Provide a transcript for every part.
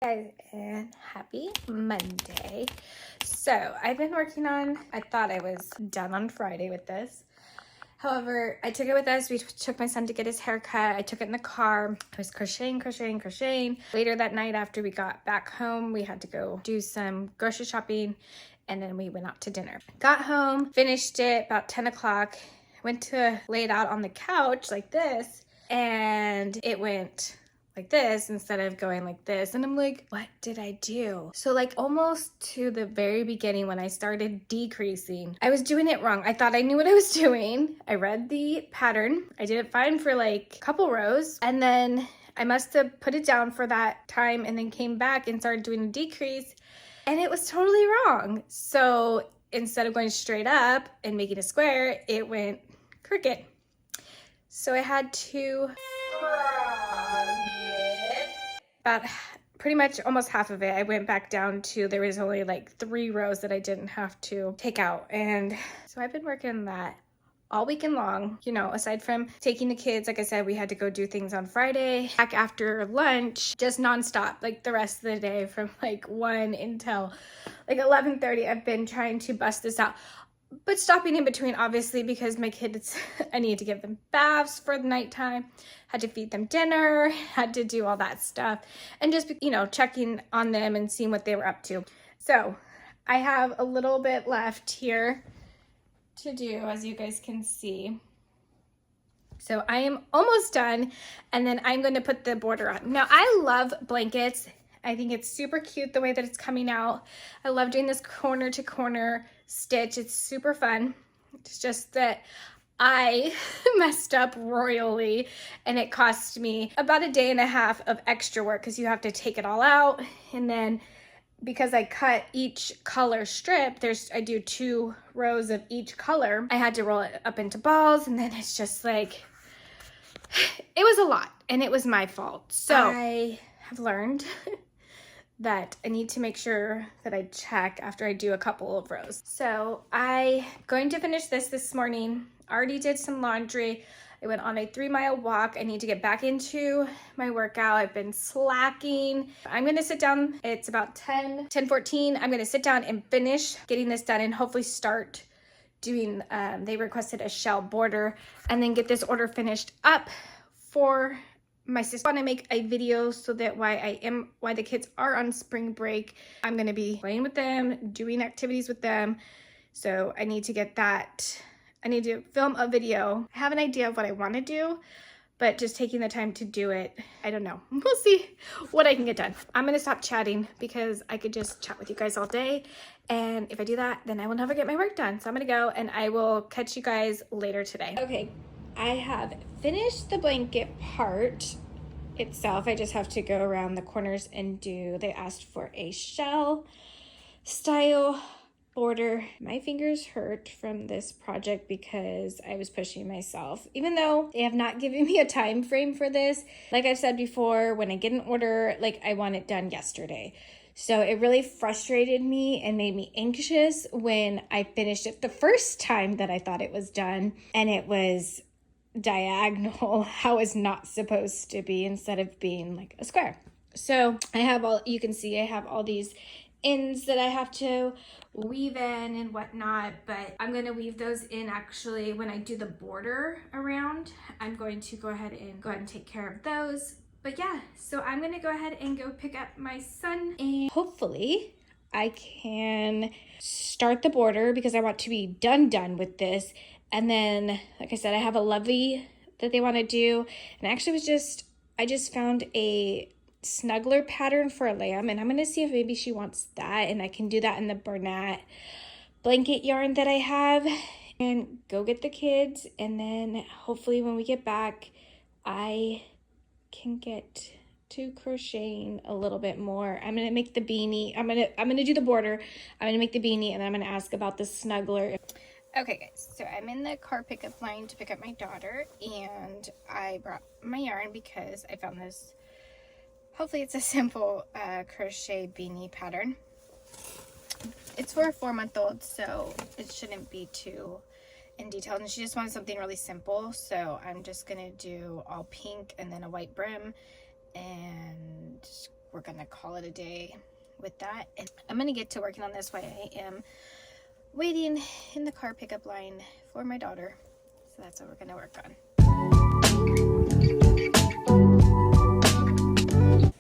Guys, and happy Monday. So I've been working on, I thought I was done on Friday with this. However, I took it with us. We took my son to get his hair cut. I took it in the car. I was crocheting. Later that night after we got back home, we had to go do some grocery shopping and then we went out to dinner. Got home, finished it about 10 o'clock, went to lay it out on the couch like this, and it went like this instead of going like this. And I'm like, what did I do? So like almost to the very beginning when I started decreasing, I was doing it wrong. I thought I knew what I was doing. I read the pattern. I did it fine for like a couple rows. And then I must have put it down for that time and then came back and started doing a decrease. And it was totally wrong. So instead of going straight up and making a square, it went crooked. So I had to about pretty much almost half of it. I went back down to, there was only like 3 rows that I didn't have to take out. And so I've been working on that all weekend long, you know, aside from taking the kids. Like I said, we had to go do things on Friday, back after lunch, just nonstop, like the rest of the day from like 1 until like 11:30. I've been trying to bust this out, but stopping in between, obviously, because my kids, I needed to give them baths for the nighttime, had to feed them dinner, had to do all that stuff, and just, you know, checking on them and seeing what they were up to. So I have a little bit left here to do, as you guys can see. So I am almost done, and then I'm going to put the border on. Now, I love blankets. I think it's super cute the way that it's coming out. I love doing this corner to corner stitch. It's super fun. It's just that I messed up royally and it cost me about a day and a half of extra work because you have to take it all out. And then because I cut each color strip, I do 2 rows of each color. I had to roll it up into balls, and then it's just like, it was a lot and it was my fault. So I have learned that I need to make sure that I check after I do a couple of rows. So I'm going to finish this morning. Already did some laundry. I went on a 3-mile walk. I need to get back into my workout. I've been slacking. I'm gonna sit down. It's about 10:14. I'm gonna sit down and finish getting this done and hopefully start doing, they requested a shell border, and then get this order finished up for my sister. I want to make a video so that while the kids are on spring break, I'm going to be playing with them, doing activities with them. So I need to get that. I need to film a video. I have an idea of what I want to do, but just taking the time to do it, I don't know. We'll see what I can get done. I'm going to stop chatting because I could just chat with you guys all day. And if I do that, then I will never get my work done. So I'm going to go and I will catch you guys later today. Okay. I have finished the blanket part itself. I just have to go around the corners and they asked for a shell style border. My fingers hurt from this project because I was pushing myself, even though they have not given me a time frame for this. Like I've said before, when I get an order, like I want it done yesterday. So it really frustrated me and made me anxious when I finished it the first time that I thought it was done, and it was diagonal how it's not supposed to be instead of being like a square. So I have you can see I have all these ends that I have to weave in and whatnot, but I'm going to weave those in actually when I do the border around. I'm going to go ahead and take care of those. But yeah, so I'm going to go ahead and go pick up my son, and hopefully I can start the border because I want to be done with this. And then, like I said, I have a lovey that they want to do. And actually I just found a snuggler pattern for a lamb, and I'm going to see if maybe she wants that, and I can do that in the Bernat blanket yarn that I have, and go get the kids. And then hopefully when we get back, I can get to crocheting a little bit more. I'm going to make the beanie. I'm going to do the border. I'm going to make the beanie, and I'm going to ask about the snuggler. Okay guys, so I'm in the car pickup line to pick up my daughter, and I brought my yarn because I found this, hopefully it's a simple crochet beanie pattern. It's for a 4-month-old, so it shouldn't be too in detail, and she just wanted something really simple, so I'm just gonna do all pink and then a white brim and we're gonna call it a day with that. And I'm gonna get to working on this while I am waiting in the car pickup line for my daughter. So that's what we're gonna work on.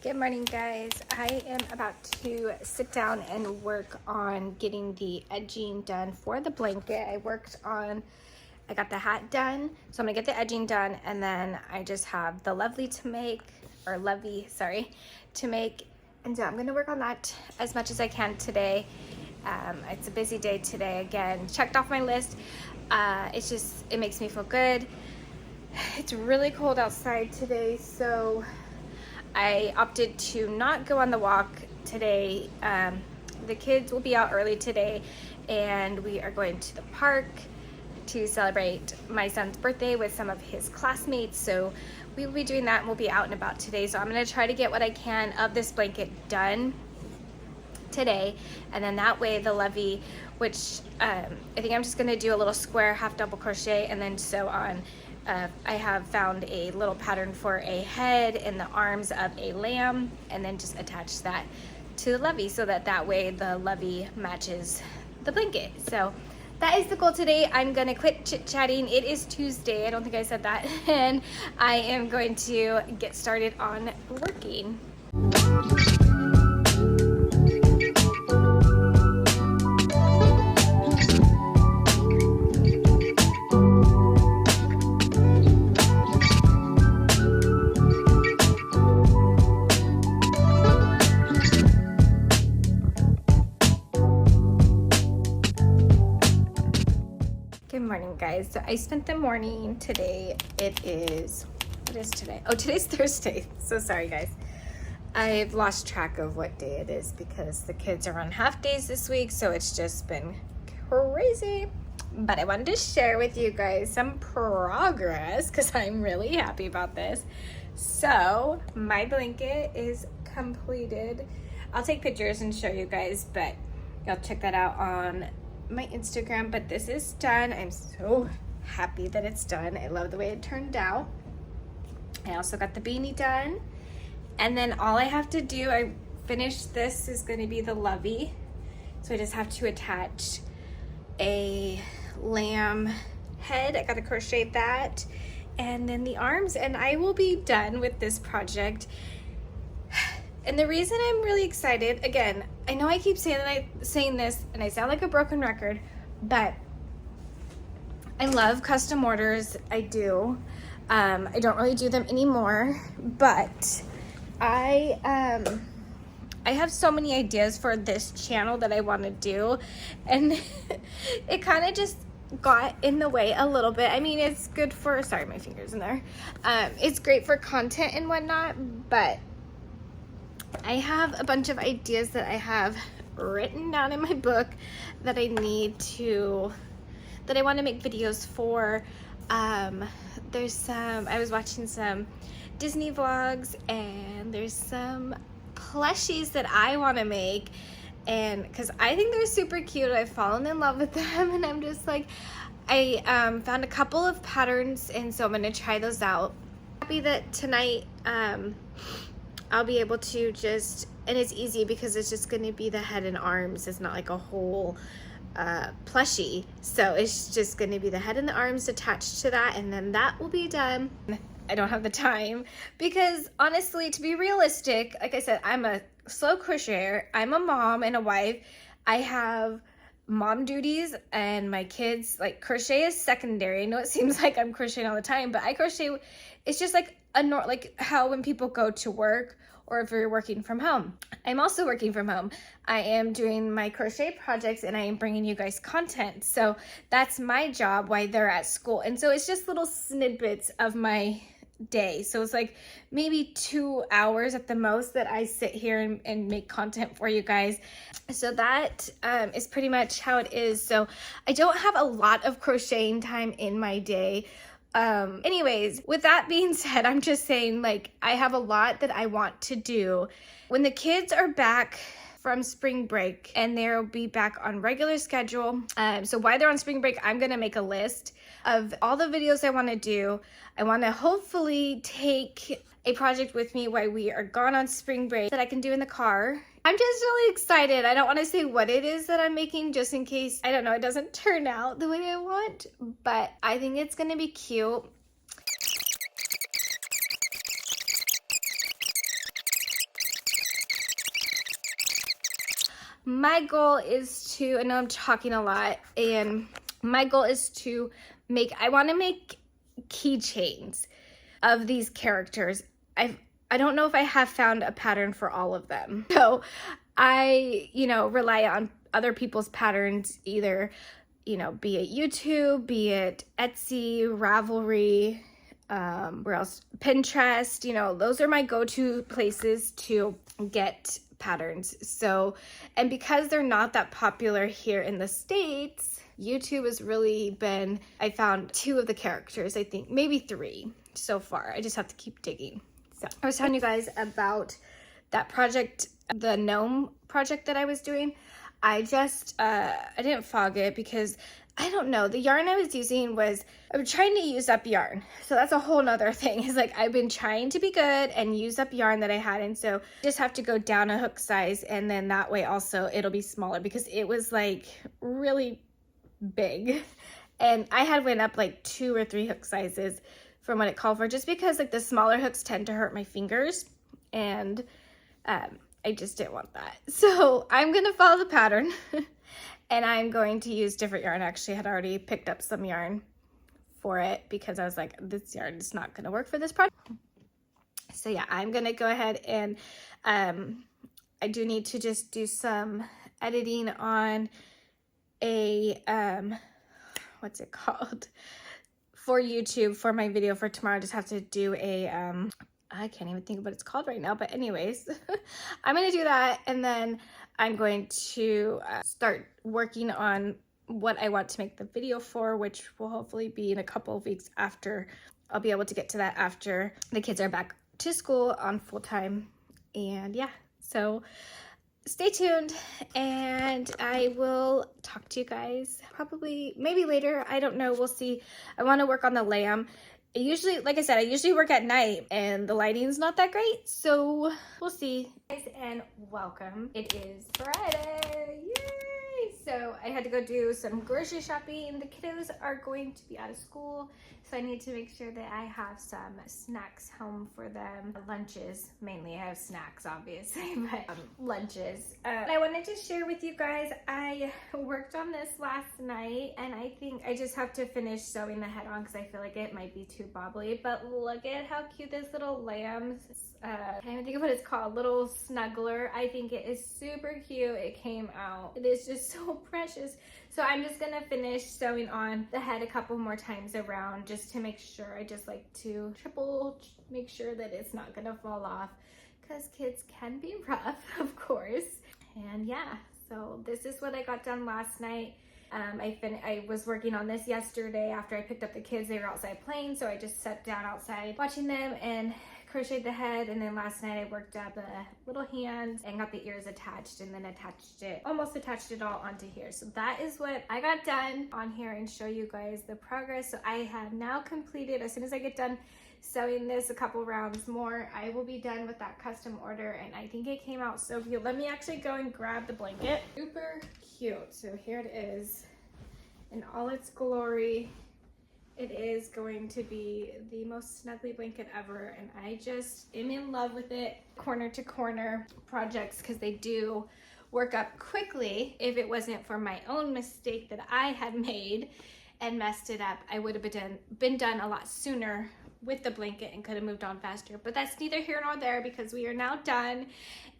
Good morning, guys. I am about to sit down and work on getting the edging done for the blanket. I got the hat done, so I'm gonna get the edging done, and then I just have the lovely to make, and so I'm gonna work on that as much as I can today. It's a busy day today. Again, checked off my list. It makes me feel good. It's really cold outside today, so I opted to not go on the walk today. The kids will be out early today, and we are going to the park to celebrate my son's birthday with some of his classmates. So we will be doing that, and we'll be out and about today. So I'm going to try to get what I can of this blanket done today, and then that way the lovey, which I think I'm just going to do a little square half double crochet and then sew on. I have found a little pattern for a head and the arms of a lamb, and then just attach that to the lovey so that way the lovey matches the blanket. So that is the goal today. I'm gonna quit chit-chatting. It is Tuesday, I don't think I said that, and I am going to get started on working. Good morning, guys. So I spent the morning today. What is today? Oh, today's Thursday. So sorry, guys. I've lost track of what day it is because the kids are on half days this week, so it's just been crazy. But I wanted to share with you guys some progress because I'm really happy about this. So my blanket is completed. I'll take pictures and show you guys, but y'all check that out on my Instagram. But this is done. I'm so happy that it's done. I love the way it turned out. I also got the beanie done, and then all I have to do, I finished this, is going to be the lovey. So I just have to attach a lamb head. I got to crochet that, and then the arms, and I will be done with this project. And the reason I'm really excited, again, I know I keep saying this and I sound like a broken record, but I love custom orders. I do. I don't really do them anymore, but I have so many ideas for this channel that I want to do, and it kind of just got in the way a little bit. I mean, it's good for, sorry, my finger's in there. It's great for content and whatnot, but I have a bunch of ideas that I have written down in my book that I want to make videos for. There's some, I was watching some Disney vlogs, and there's some plushies that I want to make, and because I think they're super cute. I've fallen in love with them, and I'm just like, I found a couple of patterns, and so I'm going to try those out. Happy that tonight I'll be able to just, and it's easy because it's just going to be the head and arms. It's not like a whole plushie, so it's just going to be the head and the arms attached to that, and then that will be done. I don't have the time because, honestly, to be realistic, like I said, I'm a slow crocheter. I'm a mom and a wife. I have mom duties, and my kids, like, crochet is secondary. I know it seems like I'm crocheting all the time, but I crochet, it's just like like how when people go to work, or if you're working from home. I'm also working from home. I am doing my crochet projects, and I am bringing you guys content. So that's my job while they're at school. And so it's just little snippets of my day. So it's like maybe 2 hours at the most that I sit here and make content for you guys. So that is pretty much how it is. So I don't have a lot of crocheting time in my day. Anyways, with that being said, I'm just saying, like, I have a lot that I want to do. When the kids are back from spring break and they'll be back on regular schedule. So while they're on spring break, I'm gonna make a list of all the videos I want to do. I want to hopefully take a project with me while we are gone on spring break that I can do in the car. I'm just really excited. I don't want to say what it is that I'm making just in case, I don't know, it doesn't turn out the way I want, but I think it's gonna be cute. My goal is to, I know I'm talking a lot, and my goal is to I want to make keychains of these characters. I don't know if I have found a pattern for all of them. So I, rely on other people's patterns, either, be it YouTube, be it Etsy, Ravelry, where else? Pinterest, those are my go-to places to get patterns. So, and because they're not that popular here in the States, YouTube has really been, I found 2 of the characters, I think, maybe 3 so far. I just have to keep digging. So I was telling you guys about that project, the gnome project that I was doing. I didn't fog it because I don't know, the yarn I was using I'm trying to use up yarn. So that's a whole nother thing. It's like I've been trying to be good and use up yarn that I had. And so just have to go down a hook size, and then that way also it'll be smaller because it was like really big. And I had went up like 2 or 3 hook sizes from what it called for, just because like the smaller hooks tend to hurt my fingers. And I just didn't want that. So I'm going to follow the pattern and I'm going to use different yarn. Actually, I had already picked up some yarn for it because I was like, this yarn is not going to work for this project. So yeah, I'm going to go ahead and I do need to just do some editing on a, what's it called? For YouTube, for my video for tomorrow. I just have to do a, I can't even think of what it's called right now, but anyways, I'm going to do that. And then I'm going to start working on what I want to make the video for, which will hopefully be in a couple of weeks after. I'll be able to get to that after the kids are back to school on full time. And yeah, so stay tuned and I will talk to you guys probably maybe later. I don't know. We'll see. I want to work on the lamb. Usually, like I said, I usually work at night and the lighting's not that great. So we'll see. Guys, and welcome. It is Friday. Yay! So I had to go do some grocery shopping. The kiddos are going to be out of school. So I need to make sure that I have some snacks home for them. Lunches, mainly. I have snacks, obviously, but lunches. I wanted to share with you guys, I worked on this last night, and I think I just have to finish sewing the head on because I feel like it might be too bobbly. But look at how cute this little lamb, I can't even think of what it's called, little snuggler. I think it is super cute. It came out. It is just so precious. So I'm just gonna finish sewing on the head a couple more times around just to make sure. I just like to make sure that it's not gonna fall off because kids can be rough, of course. And yeah, so this is what I got done last night. I was working on this yesterday after I picked up the kids. They were outside playing, so I just sat down outside watching them and crocheted the head. And then last night I worked up the little hands and got the ears attached, and then almost attached it all onto here. So that is what I got done on here, and show you guys the progress. So I have now completed, as soon as I get done sewing this a couple rounds more, I will be done with that custom order, and I think it came out so cute. Let me actually go and grab the blanket. Super cute. So here it is in all its glory. It is going to be the most snuggly blanket ever, and I just am in love with it. Corner to corner projects, because they do work up quickly. If it wasn't for my own mistake that I had made and messed it up, I would have been done a lot sooner with the blanket and could have moved on faster. But that's neither here nor there, because we are now done,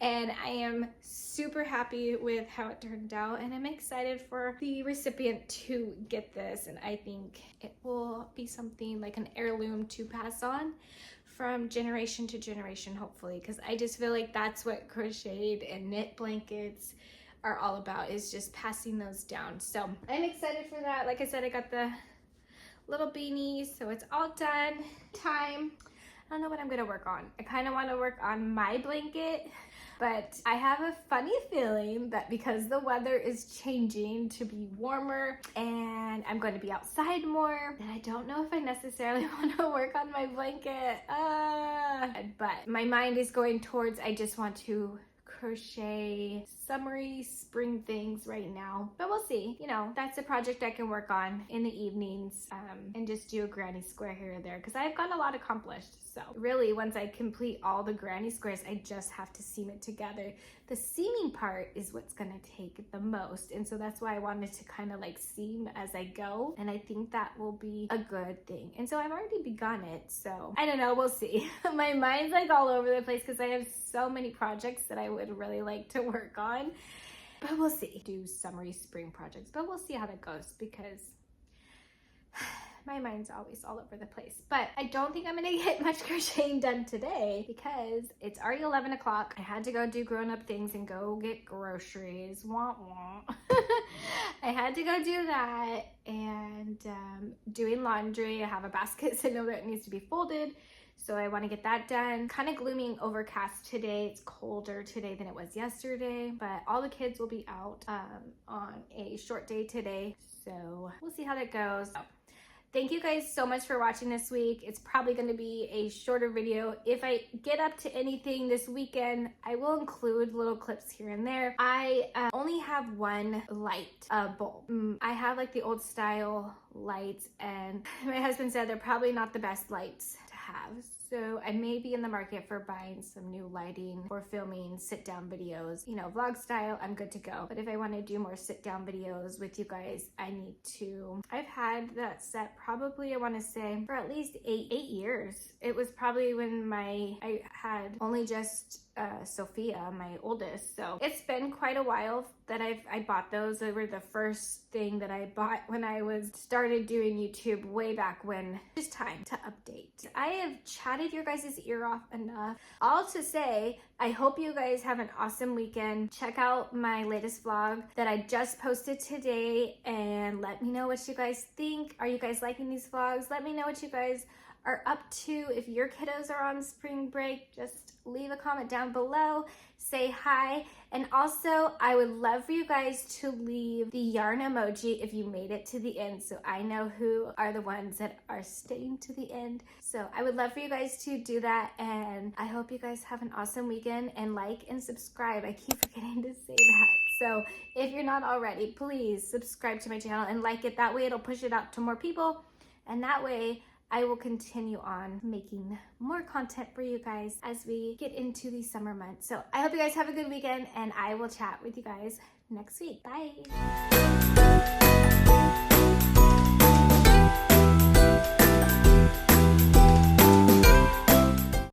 and I am super happy with how it turned out, and I'm excited for the recipient to get this. And I think it will be something like an heirloom to pass on from generation to generation, hopefully, because I just feel like that's what crocheted and knit blankets are all about, is just passing those down. So I'm excited for that. Like I said, I got the little beanies, so it's all done. I don't know what I'm gonna work on. I kind of want to work on my blanket. But I have a funny feeling that because the weather is changing to be warmer and I'm going to be outside more, that I don't know if I necessarily want to work on my blanket. But my mind is going towards, I just want to crochet summery spring things right now, but we'll see. You know, that's a project I can work on in the evenings, and just do a granny square here or there, because I've got a lot accomplished. So really, once I complete all the granny squares, I just have to seam it together. The seaming part is what's gonna take the most, and so that's why I wanted to kind of like seam as I go, and I think that will be a good thing. And so I've already begun it, so I don't know, we'll see. My mind's like all over the place because I have so many projects that I would really like to work on, but we'll see. Do summery spring projects, but we'll see how that goes, because my mind's always all over the place. But I don't think I'm gonna get much crocheting done today because it's already 11 o'clock. I had to go do grown-up things and go get groceries. Wah wah. I had to go do that, and doing laundry. I have a basket sitting over that needs to be folded, so I want to get that done. Kind of gloomy and overcast today. It's colder today than it was yesterday, but all the kids will be out on a short day today, so we'll see how that goes. Thank you guys so much for watching this week. It's probably going to be a shorter video. If I get up to anything this weekend, I will include little clips here and there. I only have one light bulb. I have like the old style lights, and my husband said they're probably not the best lights to have. So I may be in the market for buying some new lighting or filming sit-down videos. You know, vlog style, I'm good to go. But if I want to do more sit-down videos with you guys, I need to. I've had that set probably, I want to say, for at least eight years. It was probably when I had only just Sophia, my oldest. So it's been quite a while that I bought those. They were the first thing that I bought when I started doing YouTube way back when. It's time to update. I have chatted your guys' ear off enough. All to say, I hope you guys have an awesome weekend. Check out my latest vlog that I just posted today and let me know what you guys think. Are you guys liking these vlogs? Let me know what you guys are up to. If your kiddos are on spring break, just leave a comment down below, say hi, and also I would love for you guys to leave the yarn emoji if you made it to the end, so I know who are the ones that are staying to the end. So I would love for you guys to do that, and I hope you guys have an awesome weekend, and like and subscribe. I keep forgetting to say that. So if you're not already, please subscribe to my channel and like it. That way it'll push it out to more people, and that way I will continue on making more content for you guys as we get into the summer months. So I hope you guys have a good weekend, and I will chat with you guys next week. Bye.